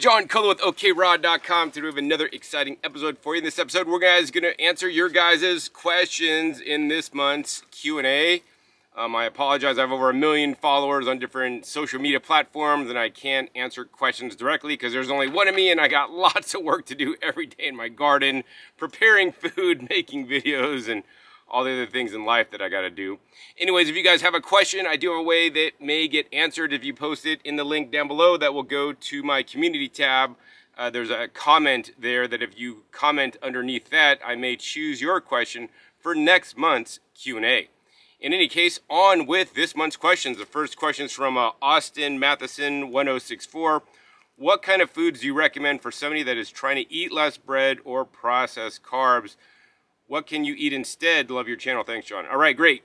John Cullen with OKRAW.com. Today we have another exciting episode for you. In this episode, we're going to answer your guys' questions in this month's Q&A. I apologize, I have over 1 million followers on different social media platforms, and I can't answer questions directly because there's only one of me, and I got lots of work to do every day in my garden, preparing food, making videos, and all the other things in life that I got to do. Anyways, if you guys have a question, I do have a way that may get answered if you post it in the link down below. That will go to my community tab. There's a comment there that if you comment underneath that, I may choose your question for next month's Q&A. In any case, on with this month's questions. The first question is from Austin Matheson 1064. What kind of foods do you recommend for somebody that is trying to eat less bread or processed carbs? What can you eat instead? Love your channel. Thanks, John. All right, great.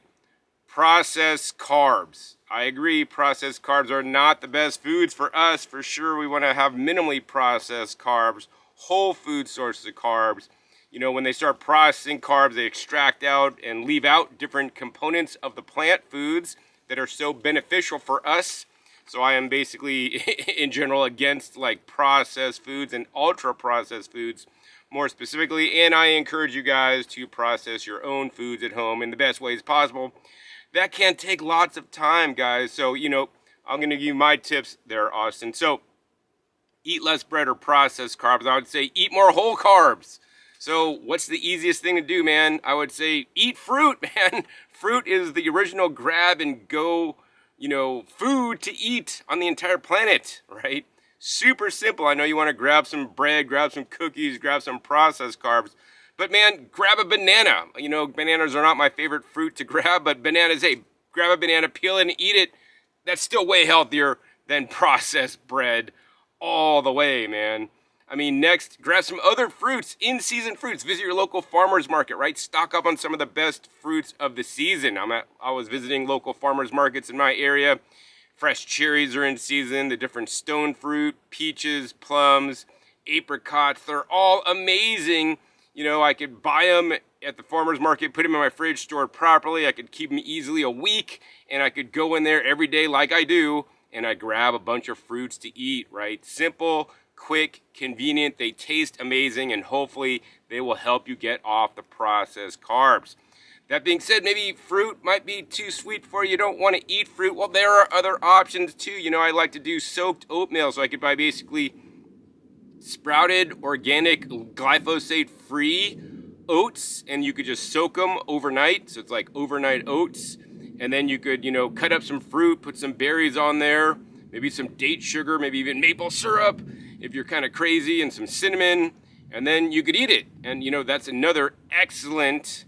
Processed carbs. I agree. Processed carbs are not the best foods for us. For sure, we want to have minimally processed carbs, whole food sources of carbs. You know, when they start processing carbs, they extract out and leave out different components of the plant foods that are so beneficial for us. So I am basically, in general, against like processed foods and ultra-processed foods more specifically, and I encourage you guys to process your own foods at home in the best ways possible. That can take lots of time, guys. So, you know, I'm going to give you my tips there, Austin. So, eat less bread or processed carbs. I would say eat more whole carbs. So, what's the easiest thing to do, man? I would say eat fruit, man. Fruit is the original grab and go, you know, food to eat on the entire planet, right? Super simple. I know you want to grab some bread, grab some cookies, grab some processed carbs. But man, grab a banana. You know, bananas are not my favorite fruit to grab, but bananas, hey, grab a banana, peel it and eat it. That's still way healthier than processed bread all the way, man. I mean, next, grab some other fruits, in-season fruits. Visit your local farmer's market, right? Stock up on some of the best fruits of the season. I was visiting local farmer's markets in my area. Fresh cherries are in season, the different stone fruit, peaches, plums, apricots, they're all amazing. You know, I could buy them at the farmer's market, put them in my fridge, stored properly. I could keep them easily a week, and I could go in there every day like I do, and I grab a bunch of fruits to eat, right? Simple, quick, convenient, they taste amazing, and hopefully they will help you get off the processed carbs. That being said, maybe fruit might be too sweet for you. You don't want to eat fruit. Well, there are other options too. You know, I like to do soaked oatmeal. So I could buy basically sprouted, organic, glyphosate-free oats. And you could just soak them overnight. So it's like overnight oats. And then you could, you know, cut up some fruit, put some berries on there. Maybe some date sugar, maybe even maple syrup if you're kind of crazy, and some cinnamon. And then you could eat it. And, you know, that's another excellent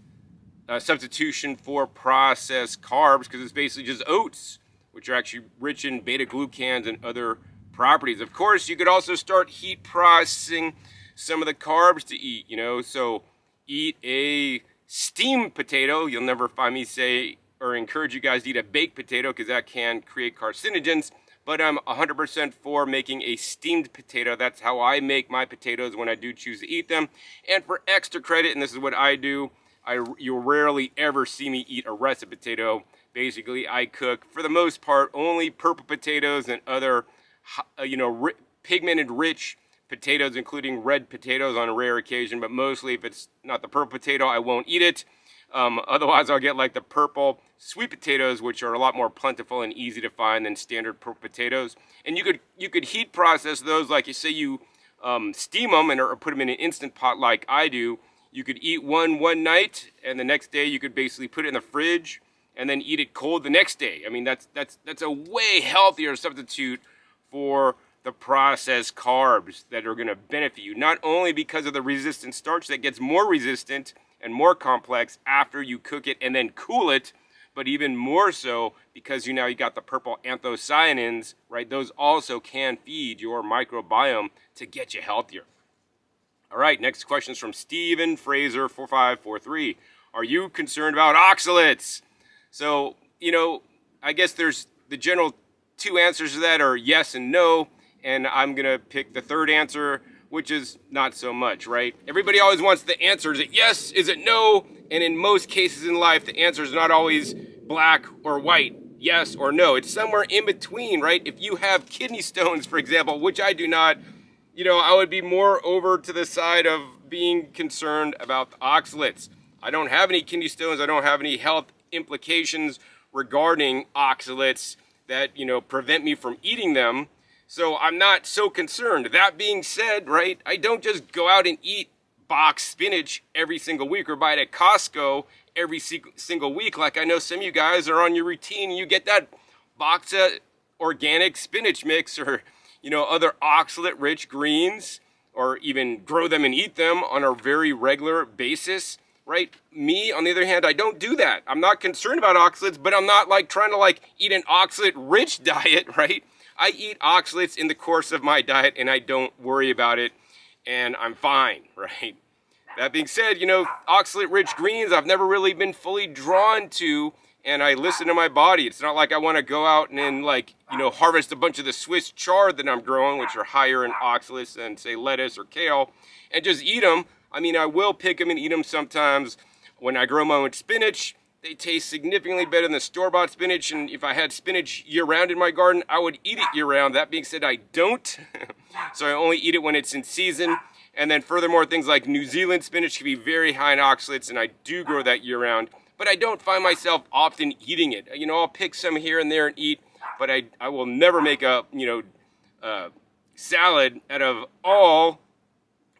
substitution for processed carbs, because it's basically just oats, which are actually rich in beta-glucans and other properties. Of course, you could also start heat processing some of the carbs to eat, you know, so eat a steamed potato. You'll never find me say or encourage you guys to eat a baked potato, because that can create carcinogens, but I'm 100% for making a steamed potato. That's how I make my potatoes when I do choose to eat them. And for extra credit, and this is what I do, you'll rarely ever see me eat a russet potato. Basically, I cook, for the most part, only purple potatoes and other, you know, pigmented rich potatoes, including red potatoes on a rare occasion. But mostly, if it's not the purple potato, I won't eat it. Otherwise, I'll get like the purple sweet potatoes, which are a lot more plentiful and easy to find than standard purple potatoes. And you could heat process those, like you say you steam them or put them in an Instant Pot like I do. You could eat one night, and the next day you could basically put it in the fridge and then eat it cold the next day. I mean, that's a way healthier substitute for the processed carbs that are going to benefit you. Not only because of the resistant starch that gets more resistant and more complex after you cook it and then cool it, but even more so because you got the purple anthocyanins, right? Those also can feed your microbiome to get you healthier. All right, next question is from Steven Fraser 4543. Are you concerned about oxalates? So, you know, I guess there's the general two answers to that are yes and no, and I'm going to pick the third answer, which is not so much, right? Everybody always wants the answer. Is it yes? Is it no? And in most cases in life, the answer is not always black or white, yes or no. It's somewhere in between, right? If you have kidney stones, for example, which I do not, I would be more over to the side of being concerned about the oxalates. I don't have any kidney stones. I don't have any health implications regarding oxalates that, prevent me from eating them. So I'm not so concerned. That being said, right, I don't just go out and eat box spinach every single week or buy it at Costco every single week. Like I know some of you guys are on your routine. You get that box of organic spinach mix or, other oxalate-rich greens, or even grow them and eat them on a very regular basis, right? Me, on the other hand, I don't do that. I'm not concerned about oxalates, but I'm not trying to eat an oxalate-rich diet, right? I eat oxalates in the course of my diet and I don't worry about it and I'm fine, right? That being said, oxalate-rich greens I've never really been fully drawn to, and I listen to my body. It's not like I want to go out and harvest a bunch of the Swiss chard that I'm growing, which are higher in oxalates than, say, lettuce or kale, and just eat them. I mean, I will pick them and eat them sometimes. When I grow my own spinach, they taste significantly better than the store-bought spinach, and if I had spinach year-round in my garden, I would eat it year-round. That being said, I don't, so I only eat it when it's in season. And then furthermore, things like New Zealand spinach can be very high in oxalates, and I do grow that year-round. But I don't find myself often eating it. I'll pick some here and there and eat, but I will never make a, salad out of all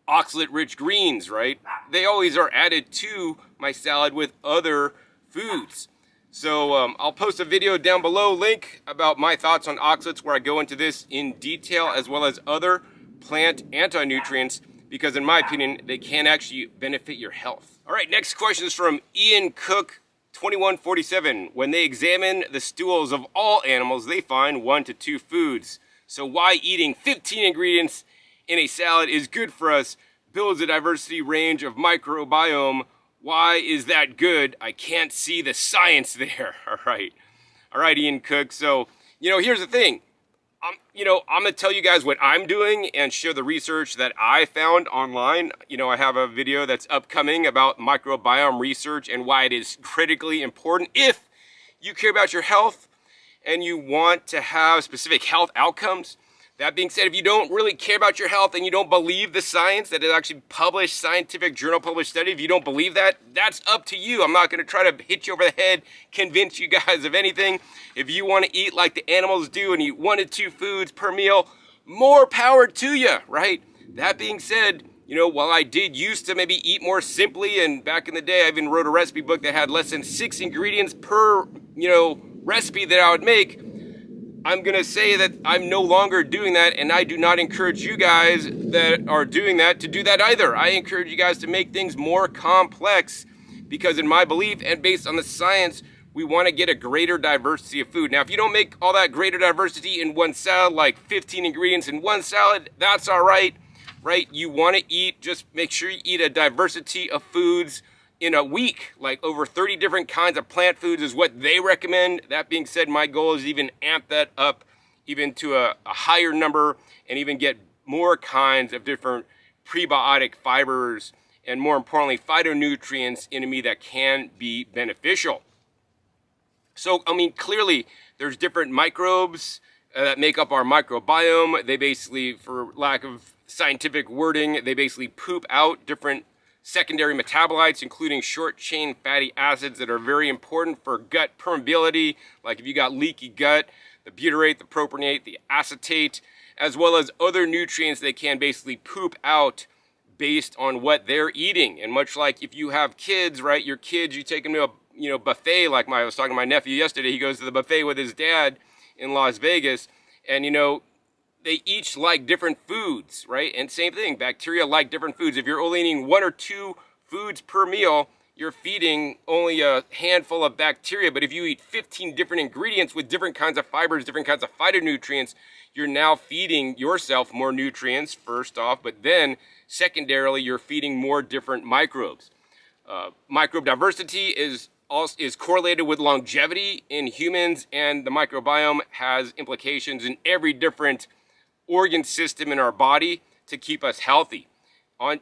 oxalate-rich greens, right? They always are added to my salad with other foods. So I'll post a video down below, link about my thoughts on oxalates, where I go into this in detail, as well as other plant anti-nutrients, because in my opinion, they can actually benefit your health. All right, next question is from Ian Cook, 2147. When they examine the stools of all animals, they find 1 to 2 foods. So why eating 15 ingredients in a salad is good for us, builds a diversity range of microbiome. Why is that good? I can't see the science there. All right, Ian Cook. So, here's the thing. I'm going to tell you guys what I'm doing and share the research that I found online. I have a video that's upcoming about microbiome research and why it is critically important if you care about your health and you want to have specific health outcomes. That being said, if you don't really care about your health and you don't believe the science that is actually published, scientific journal published study, if you don't believe that, that's up to you. I'm not going to try to hit you over the head, convince you guys of anything. If you want to eat like the animals do and eat 1 to 2 foods per meal, more power to you, right? That being said, while I did used to maybe eat more simply, and back in the day I even wrote a recipe book that had less than 6 ingredients per, recipe that I would make, I'm going to say that I'm no longer doing that, and I do not encourage you guys that are doing that to do that either. I encourage you guys to make things more complex, because in my belief and based on the science, we want to get a greater diversity of food. Now, if you don't make all that greater diversity in one salad, like 15 ingredients in one salad, that's all right, right? You want to eat, just make sure you eat a diversity of foods in a week, like over 30 different kinds of plant foods is what they recommend. That being said, my goal is even amp that up even to a higher number and even get more kinds of different prebiotic fibers and, more importantly, phytonutrients into me that can be beneficial. So, clearly there's different microbes that make up our microbiome. They basically, for lack of scientific wording, they basically poop out different secondary metabolites, including short-chain fatty acids that are very important for gut permeability. Like if you got leaky gut, the butyrate, the propionate, the acetate, as well as other nutrients they can basically poop out based on what they're eating. And much like if you have kids, right, your kids, you take them to a buffet, like I was talking to my nephew yesterday. He goes to the buffet with his dad in Las Vegas, and they each like different foods, right? And same thing, bacteria like different foods. If you're only eating 1 or 2 foods per meal, you're feeding only a handful of bacteria. But if you eat 15 different ingredients with different kinds of fibers, different kinds of phytonutrients, you're now feeding yourself more nutrients, first off, but then secondarily, you're feeding more different microbes. Microbe diversity is correlated with longevity in humans, and the microbiome has implications in every different organ system in our body to keep us healthy.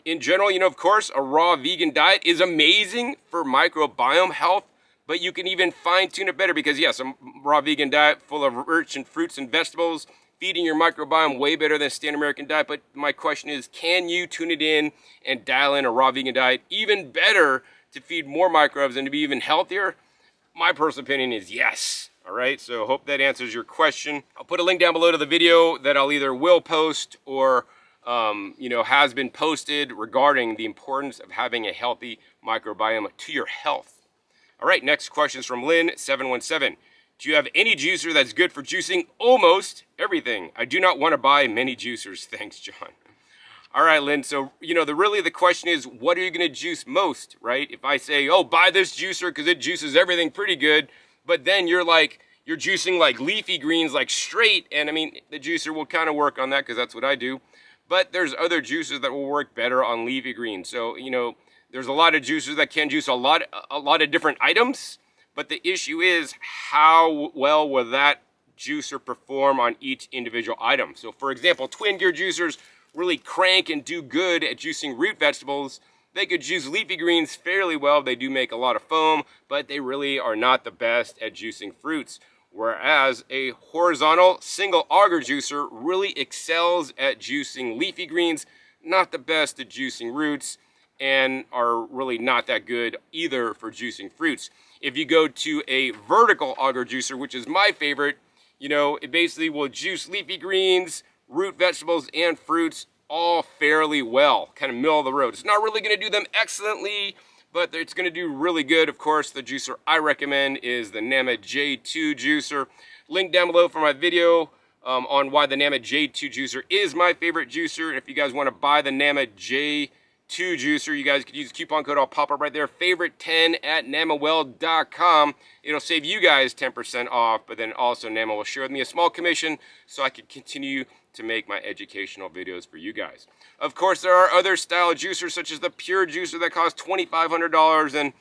In general, of course, a raw vegan diet is amazing for microbiome health, but you can even fine tune it better because yes, a raw vegan diet full of rich in fruits and vegetables feeding your microbiome way better than a standard American diet. But my question is, can you tune it in and dial in a raw vegan diet even better to feed more microbes and to be even healthier? My personal opinion is yes. All right, so hope that answers your question. I'll put a link down below to the video that I'll either will post or has been posted regarding the importance of having a healthy microbiome to your health. All right, next question is from Lynn717. Do you have any juicer that's good for juicing almost everything? I do not want to buy many juicers. Thanks, John. All right, Lynn. So, the question is, what are you going to juice most, right? If I say, oh, buy this juicer because it juices everything pretty good, but then you're juicing like leafy greens, like straight. And I mean, the juicer will kind of work on that because that's what I do. But there's other juicers that will work better on leafy greens. So, there's a lot of juicers that can juice a lot of different items. But the issue is, how well will that juicer perform on each individual item? So, for example, twin gear juicers really crank and do good at juicing root vegetables. They could juice leafy greens fairly well. They do make a lot of foam, but they really are not the best at juicing fruits. Whereas a horizontal single auger juicer really excels at juicing leafy greens, not the best at juicing roots, and are really not that good either for juicing fruits. If you go to a vertical auger juicer, which is my favorite, it basically will juice leafy greens, root vegetables, and fruits all fairly well, kind of middle of the road. It's not really going to do them excellently, but it's going to do really good. Of course, the juicer I recommend is the NAMA J2 juicer. Link down below for my video on why the NAMA J2 juicer is my favorite juicer. And if you guys want to buy the NAMA J2 juicer, you guys could use the coupon code. I'll pop up right there, favorite10 at namawell.com. It'll save you guys 10% off, but then also NAMA will share with me a small commission so I could continue to make my educational videos for you guys. Of course, there are other style juicers such as the pure juicer that costs $2,500, and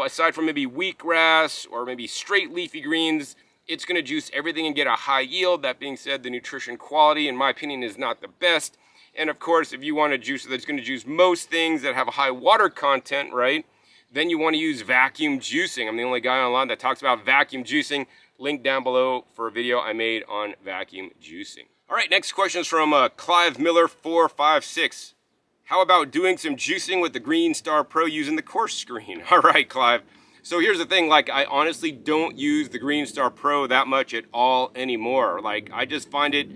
aside from maybe wheatgrass or maybe straight leafy greens, it's going to juice everything and get a high yield. That being said, the nutrition quality, in my opinion, is not the best. And of course, if you want a juicer that's going to juice most things that have a high water content, right, then you want to use vacuum juicing. I'm the only guy online that talks about vacuum juicing. Link down below for a video I made on vacuum juicing. All right, next question is from Clive Miller 456. How about doing some juicing with the Greenstar Pro using the coarse screen? All right, Clive. So here's the thing, I honestly don't use the Greenstar Pro that much at all anymore. I just find it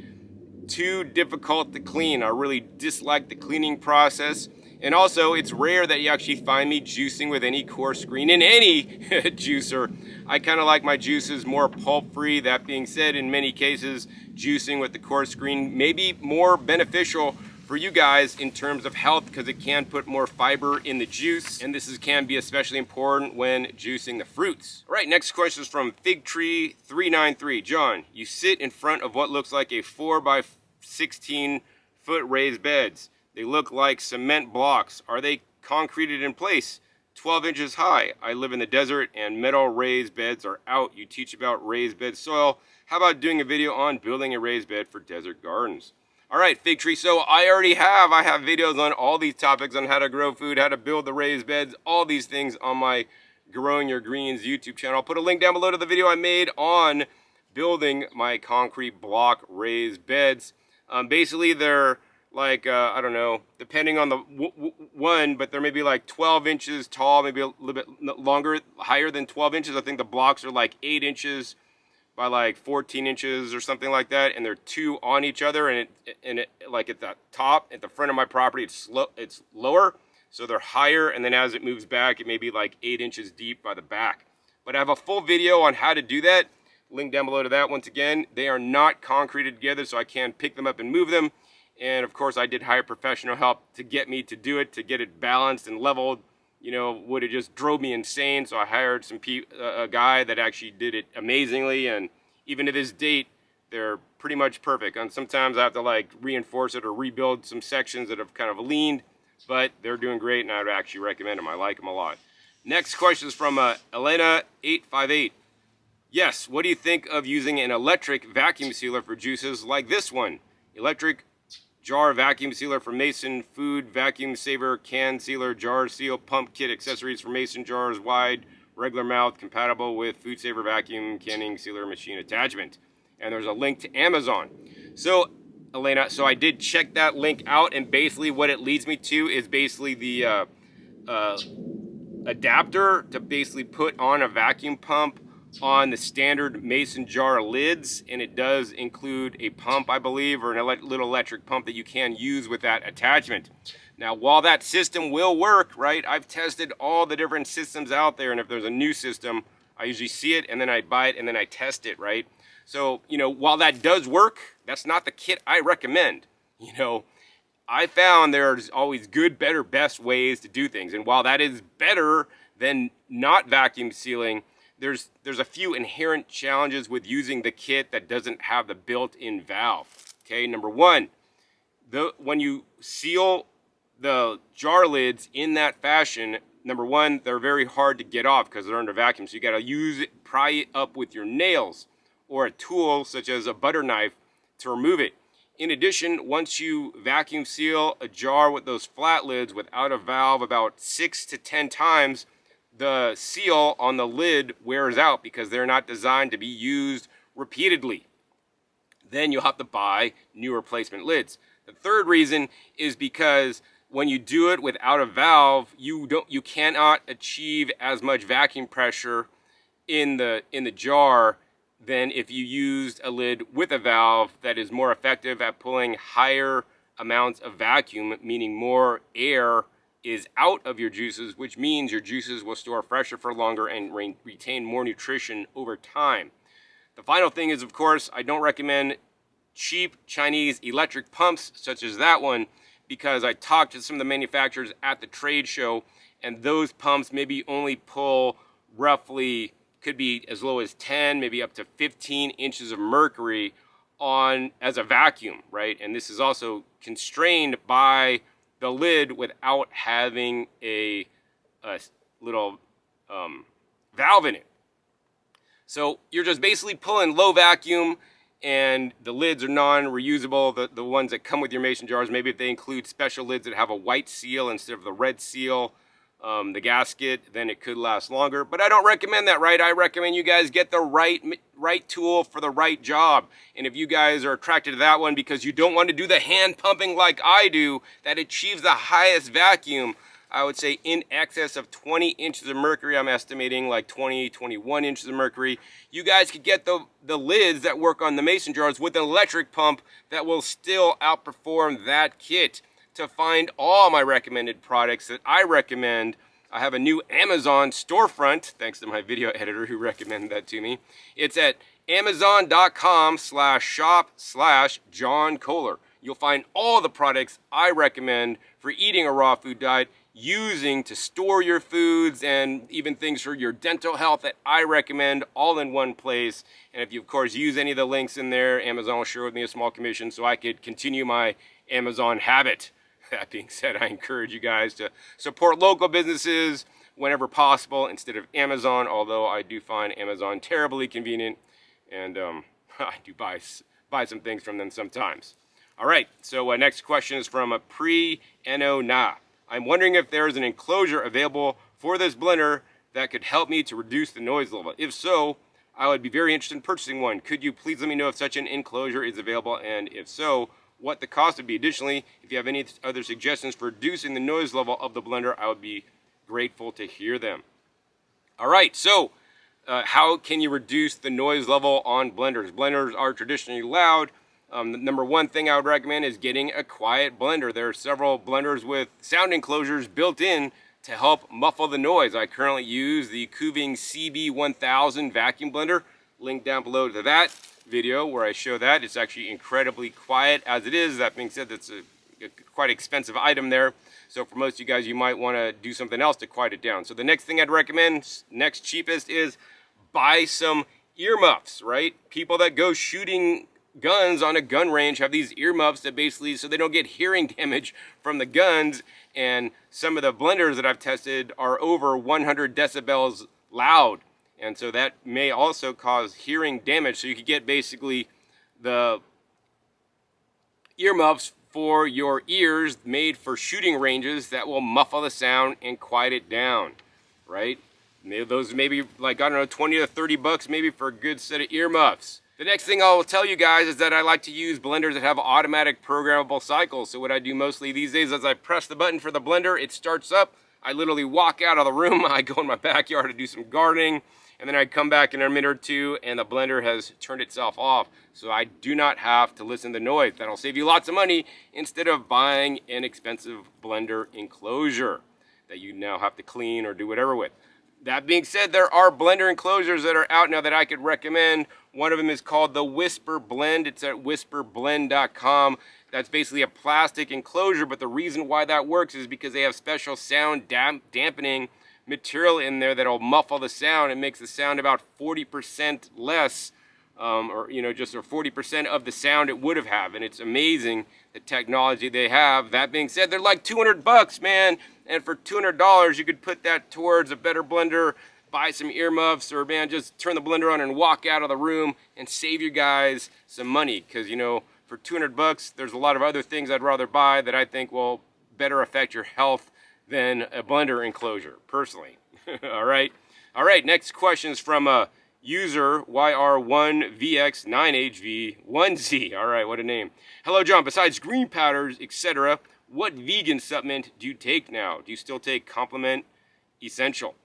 too difficult to clean. I really dislike the cleaning process. And also, it's rare that you actually find me juicing with any coarse screen in any juicer. I kind of like my juices more pulp-free. That being said, in many cases, juicing with the coarse screen may be more beneficial for you guys in terms of health because it can put more fiber in the juice. And this can be especially important when juicing the fruits. All right, next question is from Figtree393. John, you sit in front of what looks like a 4x16 foot raised beds. They look like cement blocks. Are they concreted in place? 12 inches high. I live in the desert and metal raised beds are out. You teach about raised bed soil. How about doing a video on building a raised bed for desert gardens? All right, Fig Tree. So I have videos on all these topics on how to grow food, how to build the raised beds, all these things on my Growing Your Greens YouTube channel. I'll put a link down below to the video I made on building my concrete block raised beds. Basically, they're I don't know, depending on the one, but they're maybe 12 inches tall, maybe a little bit longer, higher than 12 inches. I think the blocks are 8 inches by 14 inches or something like that. And they're two on each other. And it at the top, at the front of my property, it's lower. So they're higher. And then as it moves back, it may be 8 inches deep by the back. But I have a full video on how to do that. Link down below to that. Once again, they are not concreted together, so I can pick them up and move them. And of course, I did hire professional help to get me to do it, to get it balanced and leveled. Would have just drove me insane. So I hired a guy that actually did it amazingly. And even to this date, they're pretty much perfect. And sometimes I have to reinforce it or rebuild some sections that have kind of leaned, but they're doing great. And I would actually recommend them. I like them a lot. Next question is from Elena858. Yes, what do you think of using an electric vacuum sealer for juices like this one? Electric jar vacuum sealer for Mason Food, vacuum saver, can sealer, jar seal, pump kit, accessories for Mason jars, wide, regular mouth, compatible with food saver vacuum canning sealer machine attachment. And there's a link to Amazon. So, Elena, so I did check that link out, and basically what it leads me to is basically the adapter to basically put on a vacuum pump on the standard mason jar lids, and it does include a pump, I believe, or a little electric pump that you can use with that attachment. Now, while that system will work, right, I've tested all the different systems out there, and if there's a new system, I usually see it, and then I buy it, and then I test it, right? So, while that does work, that's not the kit I recommend. I found there's always good, better, best ways to do things. And while that is better than not vacuum sealing, there's a few inherent challenges with using the kit that doesn't have the built-in valve. Okay, number one, when you seal the jar lids in that fashion, number one, they're very hard to get off because they're under vacuum. So you got to pry it up with your nails or a tool such as a butter knife to remove it. In addition, once you vacuum seal a jar with those flat lids without a valve about 6 to 10 times, the seal on the lid wears out because they're not designed to be used repeatedly. Then you'll have to buy new replacement lids. The third reason is because when you do it without a valve, you cannot achieve as much vacuum pressure in the jar than if you used a lid with a valve that is more effective at pulling higher amounts of vacuum, meaning more air is out of your juices, which means your juices will store fresher for longer and retain more nutrition over time. The final thing is, of course, I don't recommend cheap Chinese electric pumps such as that one, because I talked to some of the manufacturers at the trade show, and those pumps maybe only pull roughly, could be as low as 10, maybe up to 15 inches of mercury on as a vacuum, right? And this is also constrained by the lid without having a little valve in it. So you're just basically pulling low vacuum, and the lids are non-reusable. The ones that come with your mason jars, maybe if they include special lids that have a white seal instead of the red seal, the gasket, then it could last longer. But I don't recommend that, right? I recommend you guys get the right tool for the right job. And if you guys are attracted to that one because you don't want to do the hand pumping like I do, that achieves the highest vacuum, I would say in excess of 20 inches of mercury. I'm estimating like 20, 21 inches of mercury. You guys could get the lids that work on the mason jars with an electric pump that will still outperform that kit. To find all my recommended products that I recommend, I have a new Amazon storefront, thanks to my video editor who recommended that to me. It's at amazon.com/shop/John Kohler. You'll find all the products I recommend for eating a raw food diet, using to store your foods, and even things for your dental health that I recommend all in one place. And if you, of course, use any of the links in there, Amazon will share with me a small commission so I could continue my Amazon habit. That being said, I encourage you guys to support local businesses whenever possible instead of Amazon, although I do find Amazon terribly convenient, and I do buy some things from them sometimes. All right, so next question is from a Pre-Eno-Na. I'm wondering if there is an enclosure available for this blender that could help me to reduce the noise level. If so, I would be very interested in purchasing one. Could you please let me know if such an enclosure is available, and if so, what the cost would be? Additionally, if you have any other suggestions for reducing the noise level of the blender, I would be grateful to hear them. All right, so how can you reduce the noise level on blenders? Blenders are traditionally loud. The number one thing I would recommend is getting a quiet blender. There are several blenders with sound enclosures built in to help muffle the noise. I currently use the Kuving CB1000 vacuum blender. Link down below to that video where I show that. It's actually incredibly quiet as it is. That being said, that's a quite expensive item there. So for most of you guys, you might want to do something else to quiet it down. So the next thing I'd recommend, next cheapest, is buy some earmuffs, right? People that go shooting guns on a gun range have these earmuffs that basically, so they don't get hearing damage from the guns. And some of the blenders that I've tested are over 100 decibels loud. And so that may also cause hearing damage. So you could get basically the earmuffs for your ears made for shooting ranges that will muffle the sound and quiet it down, right? Maybe those maybe like, I don't know, 20 to 30 bucks maybe for a good set of earmuffs. The next thing I'll tell you guys is that I like to use blenders that have automatic programmable cycles. So what I do mostly these days is I press the button for the blender, it starts up, I literally walk out of the room, I go in my backyard to do some gardening, and then I come back in a minute or two and the blender has turned itself off. So I do not have to listen to noise. That'll save you lots of money instead of buying an expensive blender enclosure that you now have to clean or do whatever with. That being said, there are blender enclosures that are out now that I could recommend. One of them is called the Whisper Blend. It's at whisperblend.com. That's basically a plastic enclosure, but the reason why that works is because they have special sound dampening material in there that'll muffle the sound. It makes the sound about 40% less, or 40% of the sound it would have had. And it's amazing the technology they have. That being said, they're like $200, man. And for $200, you could put that towards a better blender, buy some earmuffs, or man, just turn the blender on and walk out of the room and save you guys some money. Because, for $200, there's a lot of other things I'd rather buy that I think will better affect your health than a blender enclosure, personally. All right. Next question is from a user YR1VX9HV1Z. All right, what a name. Hello, John. Besides green powders, etc., what vegan supplement do you take now? Do you still take Complement Essential?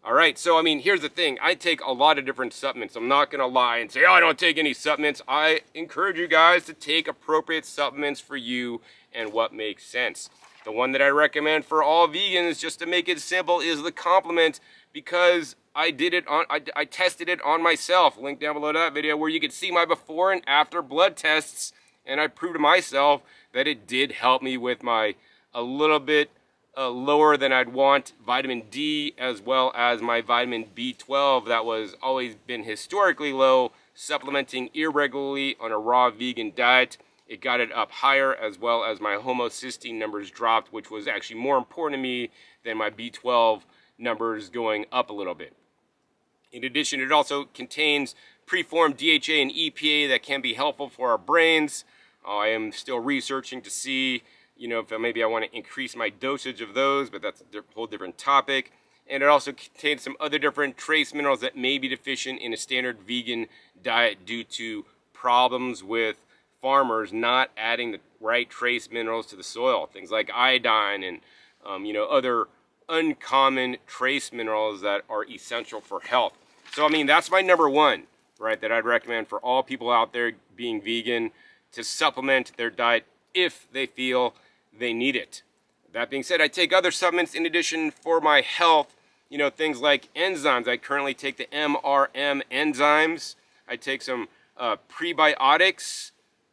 All right, so here's the thing. I take a lot of different supplements. I'm not gonna lie and say, oh, I don't take any supplements. I encourage you guys to take appropriate supplements for you and what makes sense. The one that I recommend for all vegans, just to make it simple, is the Complement, because I tested it on myself. Link down below that video where you can see my before and after blood tests, and I proved to myself that it did help me with my a little bit lower than I'd want vitamin D, as well as my vitamin B12 that was always been historically low. Supplementing irregularly on a raw vegan diet, it got it up higher, as well as my homocysteine numbers dropped, which was actually more important to me than my B12 numbers going up a little bit. In addition, it also contains preformed DHA and EPA that can be helpful for our brains. I am still researching to see, if maybe I want to increase my dosage of those, but that's a whole different topic. And it also contains some other different trace minerals that may be deficient in a standard vegan diet due to problems with farmers not adding the right trace minerals to the soil. Things like iodine and, other uncommon trace minerals that are essential for health. So, that's my number one, right, that I'd recommend for all people out there being vegan, to supplement their diet if they feel they need it. That being said, I take other supplements in addition for my health, things like enzymes. I currently take the MRM enzymes. I take some prebiotics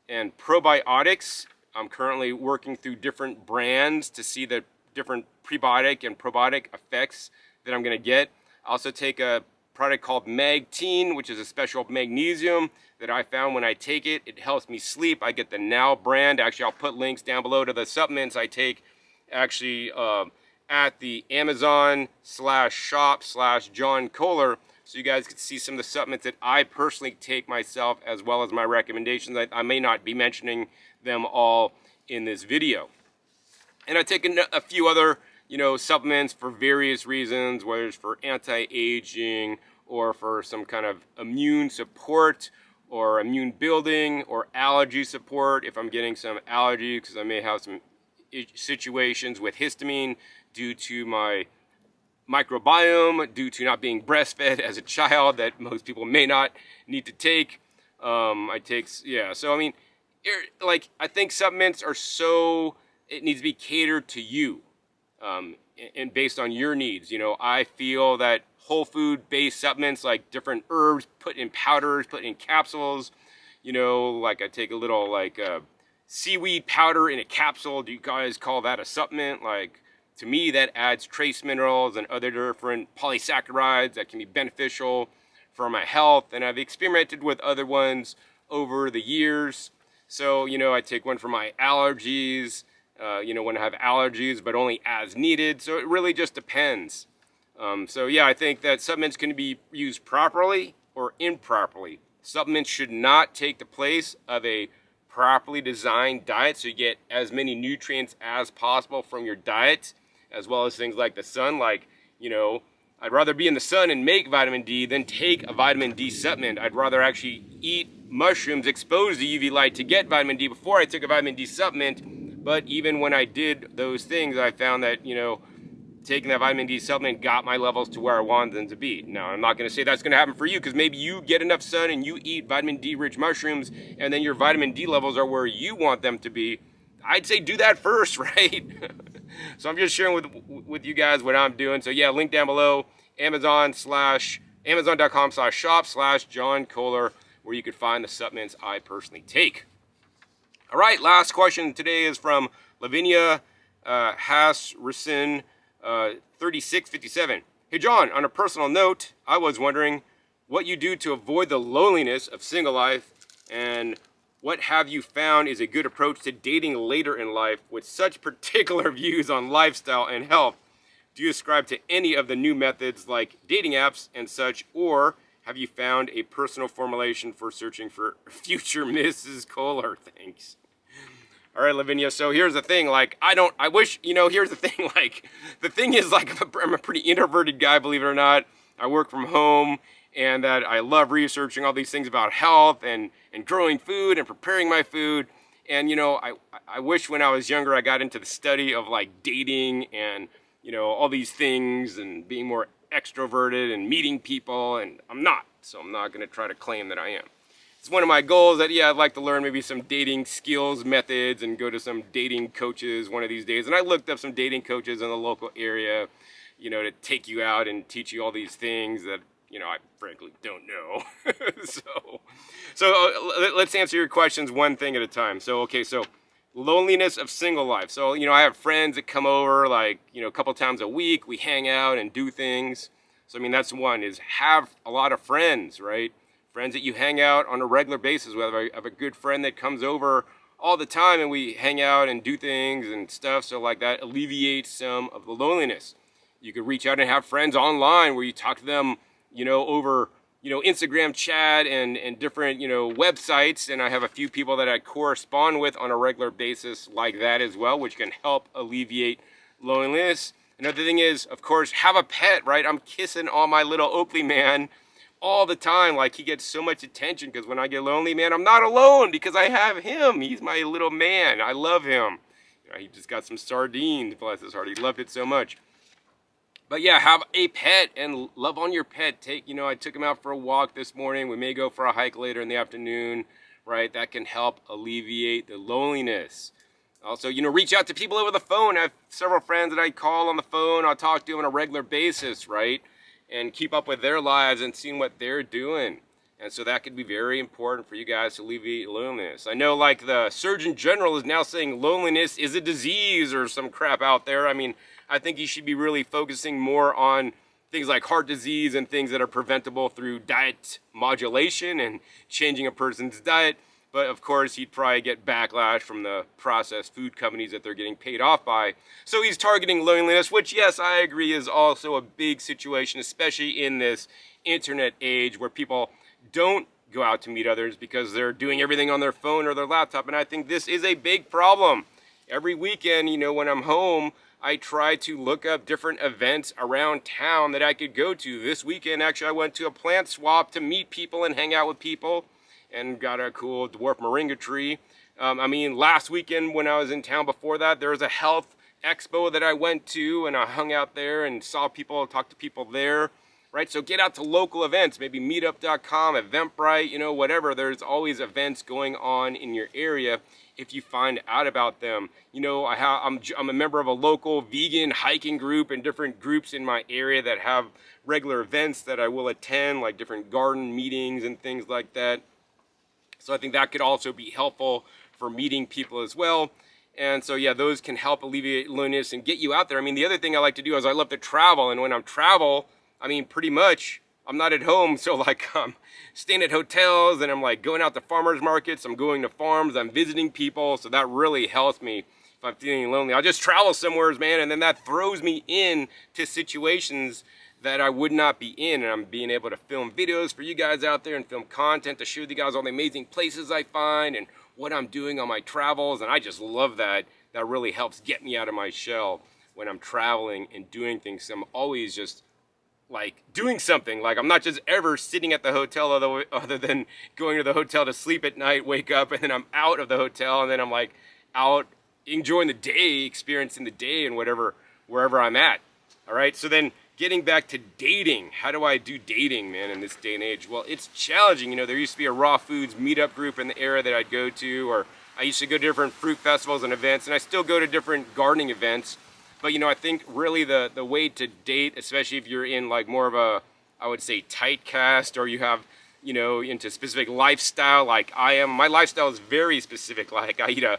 and probiotics. I'm currently working through different brands to see the different prebiotic and probiotic effects that I'm going to get. I also take a product called Magtine, which is a special magnesium that I found when I take it. It helps me sleep. I get the Now brand. Actually, I'll put links down below to the supplements I take actually at the Amazon/shop/John Kohler, so you guys can see some of the supplements that I personally take myself, as well as my recommendations. I may not be mentioning them all in this video. And I take a few other supplements for various reasons, whether it's for anti-aging or for some kind of immune support or immune building or allergy support if I'm getting some allergies, because I may have some situations with histamine due to my microbiome, due to not being breastfed as a child, that most people may not need to take. I think supplements are it needs to be catered to you. And based on your needs. I feel that whole food based supplements, like different herbs put in powders, put in capsules, like I take a little seaweed powder in a capsule. Do you guys call that a supplement? To me, that adds trace minerals and other different polysaccharides that can be beneficial for my health. And I've experimented with other ones over the years. So, I take one for my allergies, when I have allergies, but only as needed. So it really just depends. I think that supplements can be used properly or improperly. Supplements should not take the place of a properly designed diet, so you get as many nutrients as possible from your diet, as well as things like the sun. I'd rather be in the sun and make vitamin D than take a vitamin D supplement. I'd rather actually eat mushrooms exposed to UV light to get vitamin D before I took a vitamin D supplement. But even when I did those things, I found that, taking that vitamin D supplement got my levels to where I wanted them to be. Now, I'm not going to say that's going to happen for you, because maybe you get enough sun and you eat vitamin D rich mushrooms and then your vitamin D levels are where you want them to be. I'd say do that first, right? So I'm just sharing with you guys what I'm doing. So yeah, link down below, amazon.com/shop/John Kohler, where you could find the supplements I personally take. All right, last question today is from Lavinia Hass-Rissin, 3657. Hey John, on a personal note, I was wondering what you do to avoid the loneliness of single life, and what have you found is a good approach to dating later in life with such particular views on lifestyle and health. Do you ascribe to any of the new methods like dating apps and such, or have you found a personal formulation for searching for future Mrs. Kohler? Thanks. All right, Lavinia, so here's the thing, here's the thing, the thing is, I'm a pretty introverted guy, believe it or not. I work from home, and that I love researching all these things about health and growing food and preparing my food. And, I wish when I was younger I got into the study of, dating and, all these things and being more extroverted and meeting people, and I'm not. So I'm not going to try to claim that I am. It's one of my goals that, I'd like to learn maybe some dating skills, methods, and go to some dating coaches one of these days. And I looked up some dating coaches in the local area, to take you out and teach you all these things that, I frankly don't know. So let's answer your questions one thing at a time. So loneliness of single life. So, I have friends that come over a couple times a week. We hang out and do things. So, that's one, is have a lot of friends, right? Friends that you hang out on a regular basis with. I have a good friend that comes over all the time and we hang out and do things and stuff. So that alleviates some of the loneliness. You could reach out and have friends online where you talk to them, over, Instagram chat and different, websites. And I have a few people that I correspond with on a regular basis like that as well, which can help alleviate loneliness. Another thing is, of course, have a pet, right? I'm kissing on my little Oakley man all the time. He gets so much attention, because when I get lonely, man, I'm not alone because I have him. He's my little man. I love him. He just got some sardines, bless his heart. He loved it so much. But yeah, have a pet and love on your pet. I took him out for a walk this morning. We may go for a hike later in the afternoon, right? That can help alleviate the loneliness. Also, reach out to people over the phone. I have several friends that I call on the phone. I'll talk to them on a regular basis, right? And keep up with their lives and seeing what they're doing. And so that could be very important for you guys to alleviate loneliness. I know the Surgeon General is now saying loneliness is a disease or some crap out there. I think you should be really focusing more on things like heart disease and things that are preventable through diet modulation and changing a person's diet. But of course, he'd probably get backlash from the processed food companies that they're getting paid off by. So he's targeting loneliness, which, yes, I agree, is also a big situation, especially in this internet age where people don't go out to meet others because they're doing everything on their phone or their laptop. And I think this is a big problem. Every weekend, when I'm home, I try to look up different events around town that I could go to. This weekend, actually, I went to a plant swap to meet people and hang out with people, and got a cool dwarf moringa tree. Last weekend when I was in town before that, there was a health expo that I went to, and I hung out there and saw people, talked to people there, right? So get out to local events, maybe meetup.com, Eventbrite, whatever. There's always events going on in your area if you find out about them. I'm a member of a local vegan hiking group and different groups in my area that have regular events that I will attend, like different garden meetings and things like that. So I think that could also be helpful for meeting people as well. And so, yeah, those can help alleviate loneliness and get you out there. The other thing I like to do is I love to travel. And when I'm travel, pretty much I'm not at home. So I'm staying at hotels and I'm going out to farmers markets. I'm going to farms. I'm visiting people. So that really helps me if I'm feeling lonely. I'll just travel somewhere, man. And then that throws me into situations that I would not be in, and I'm being able to film videos for you guys out there and film content to show you guys all the amazing places I find and what I'm doing on my travels. And I just love that. That really helps get me out of my shell when I'm traveling and doing things. I'm always just like doing something. Like I'm not just ever sitting at the hotel other than going to the hotel to sleep at night, wake up, and then I'm out of the hotel, and then I'm like out enjoying the day, experiencing the day and wherever I'm at. All right, so then getting back to dating, how do I do dating, man, in this day and age? Well, it's challenging. You know, there used to be a raw foods meetup group in the area that I'd go to, or I used to go to different fruit festivals and events, and I still go to different gardening events. But, you know, I think really the way to date, especially if you're in like more of a, I would say, tight cast, or you have, you know, into specific lifestyle like I am. My lifestyle is very specific. Like I eat a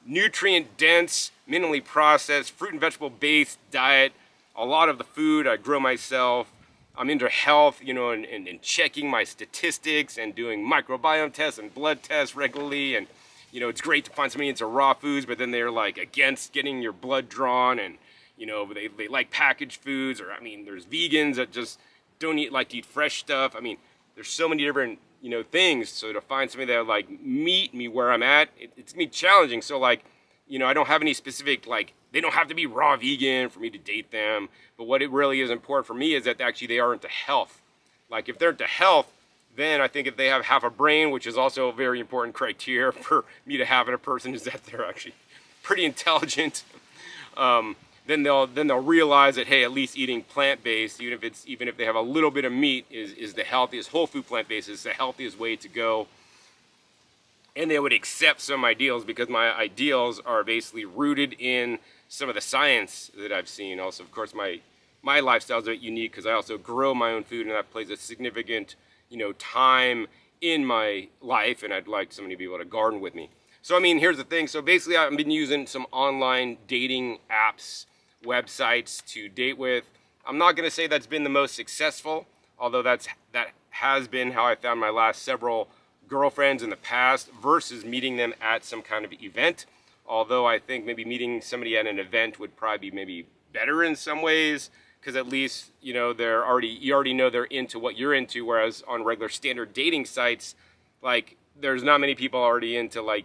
nutrient dense, minimally processed, fruit and vegetable based diet. A lot of the food I grow myself. I'm into health, you know, and checking my statistics and doing microbiome tests and blood tests regularly. And, you know, it's great to find somebody into raw foods, but then they're like against getting your blood drawn, and, you know, they like packaged foods, or, I mean, there's vegans that just don't like to eat fresh stuff. I mean, there's so many different, you know, things. So to find somebody that like meet me where I'm at, it's me challenging. So like, you know, I don't have any specific, like, they don't have to be raw vegan for me to date them. But what it really is important for me is that actually they are into health. Like if they're into health, then I think if they have half a brain, which is also a very important criteria for me to have in a person, is that they're actually pretty intelligent. Then they'll realize that, hey, at least eating plant-based, even if they have a little bit of meat, is the healthiest. Whole food plant-based is the healthiest way to go. And they would accept some ideals, because my ideals are basically rooted in some of the science that I've seen. Also, of course, my lifestyle is a bit unique because I also grow my own food, and that plays a significant, you know, time in my life, and I'd like somebody to be able to garden with me. So, I mean, here's the thing. So basically, I've been using some online dating apps, websites to date with. I'm not going to say that's been the most successful, although that has been how I found my last several girlfriends in the past, versus meeting them at some kind of event. Although I think maybe meeting somebody at an event would probably be maybe better in some ways, because at least, you know, you already know they're into what you're into, whereas on regular standard dating sites, like there's not many people already into like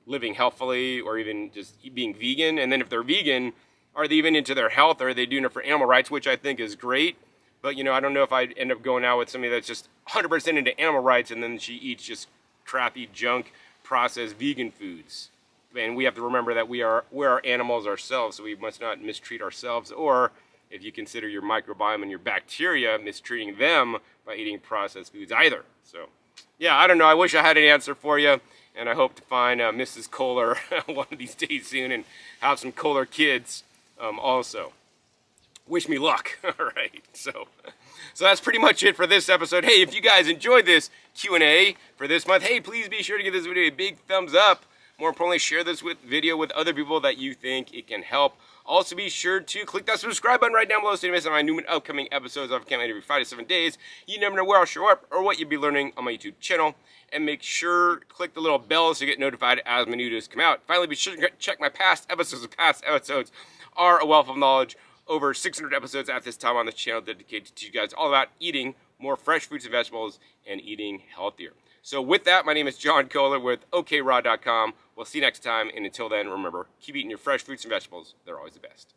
living healthfully or even just being vegan. And then if they're vegan, are they even into their health, or are they doing it for animal rights, which I think is great. But, you know, I don't know if I'd end up going out with somebody that's just 100% into animal rights, and then she eats just crappy junk processed vegan foods. And we have to remember that we're animals ourselves, so we must not mistreat ourselves, or if you consider your microbiome and your bacteria, mistreating them by eating processed foods either. So, yeah, I don't know. I wish I had an answer for you, and I hope to find Mrs. Kohler one of these days soon and have some Kohler kids also. Wish me luck. All right, so that's pretty much it for this episode. Hey, if you guys enjoyed this Q&A for this month, hey, please be sure to give this video a big thumbs up. More importantly, share this video with other people that you think it can help. Also, be sure to click that subscribe button right down below so you don't miss my new and upcoming episodes of Can't Wait every 5 to 7 days. You never know where I'll show up or what you'll be learning on my YouTube channel. And make sure to click the little bell so you get notified as my new videos come out. Finally, be sure to check my past episodes. The past episodes are a wealth of knowledge. Over 600 episodes at this time on this channel dedicated to you guys all about eating more fresh fruits and vegetables and eating healthier. So with that, my name is John Kohler with OKRAW.com. We'll see you next time, and until then, remember, keep eating your fresh fruits and vegetables. They're always the best.